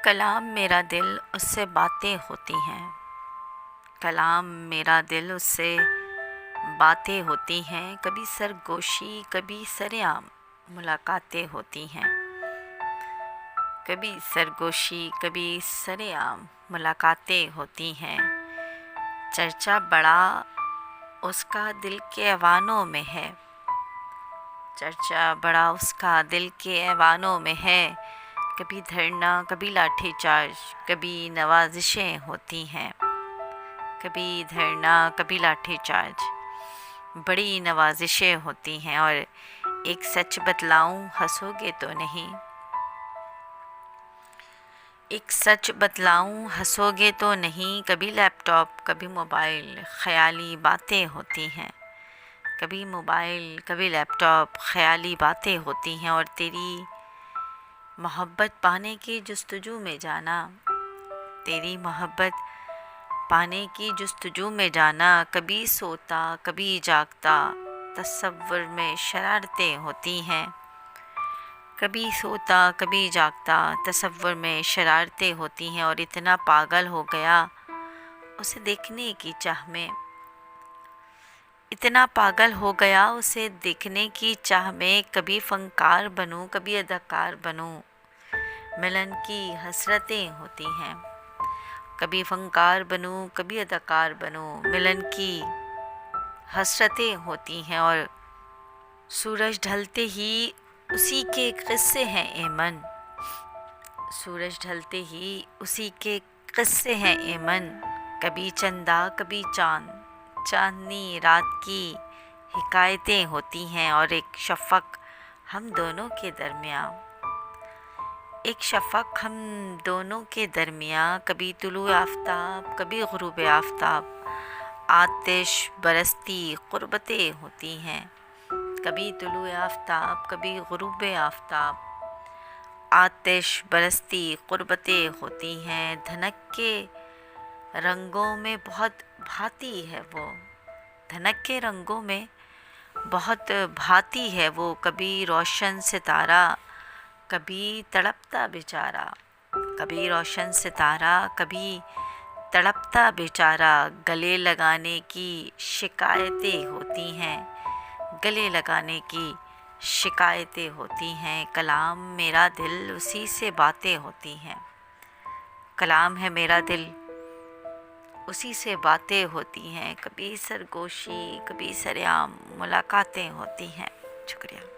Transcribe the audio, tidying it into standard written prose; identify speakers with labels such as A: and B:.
A: کلام میرا دل اس سے باتیں ہوتی ہیں، کلام میرا دل اس سے باتیں ہوتی ہیں، کبھی سرگوشی کبھی سرعام ملاقاتیں ہوتی ہیں، کبھی سرگوشی کبھی سرعام ملاقاتیں ہوتی ہیں۔ چرچا بڑا اس کا دل کے ایوانوں میں ہے، چرچا بڑا اس کا دل کے ایوانوں میں ہے، کبھی دھرنا کبھی لاٹھی چارج کبھی نوازشیں ہوتی ہیں، کبھی دھرنا کبھی لاٹھی چارج بڑی نوازشیں ہوتی ہیں۔ اور ایک سچ بتلاؤں ہنسو گے تو نہیں، ایک سچ بتلاؤں ہنسو گے تو نہیں، کبھی لیپ ٹاپ کبھی موبائل خیالی باتیں ہوتی ہیں، کبھی موبائل کبھی لیپ ٹاپ خیالی باتیں ہوتی ہیں۔ اور تیری محبت پانے کی جستجو میں جانا، تیری محبت پانے کی جستجو میں جانا، کبھی سوتا کبھی جاگتا تصور میں شرارتیں ہوتی ہیں، کبھی سوتا کبھی جاگتا تصور میں شرارتیں ہوتی ہیں۔ اور اتنا پاگل ہو گیا اسے دیکھنے کی چاہ میں، اتنا پاگل ہو گیا اسے دیکھنے کی چاہ میں، کبھی فنکار بنوں کبھی اداکار بنوں ملن کی حسرتیں ہوتی ہیں، کبھی فنکار بنوں کبھی اداکار بنوں ملن کی حسرتیں ہوتی ہیں۔ اور سورج ڈھلتے ہی اسی کے قصے ہیں اے من، سورج ڈھلتے ہی اسی کے قصے ہیں اے من، کبھی چندا کبھی چاند چاندنی رات کی حکایتیں ہوتی ہیں۔ اور ایک شفق ہم دونوں کے درمیان، ایک شفق ہم دونوں کے درمیان، کبھی طلوع آفتاب کبھی غروب آفتاب آتش برستی قربتیں ہوتی ہیں، کبھی طلوع آفتاب کبھی غروب آفتاب آتش برستی قربتیں ہوتی ہیں۔ دھنک کے رنگوں میں بہت بھاتی ہے وہ، دھنک کے رنگوں میں بہت بھاتی ہے وہ، کبھی روشن ستارہ کبھی تڑپتا بیچارہ، کبھی روشن ستارہ کبھی تڑپتا بیچارہ، گلے لگانے کی شکایتیں ہوتی ہیں، گلے لگانے کی شکایتیں ہوتی ہیں۔ کلام میرا دل اسی سے باتیں ہوتی ہیں، کلام ہے میرا دل اسی سے باتیں ہوتی ہیں، کبھی سرگوشی کبھی سرعام ملاقاتیں ہوتی ہیں۔ شکریہ۔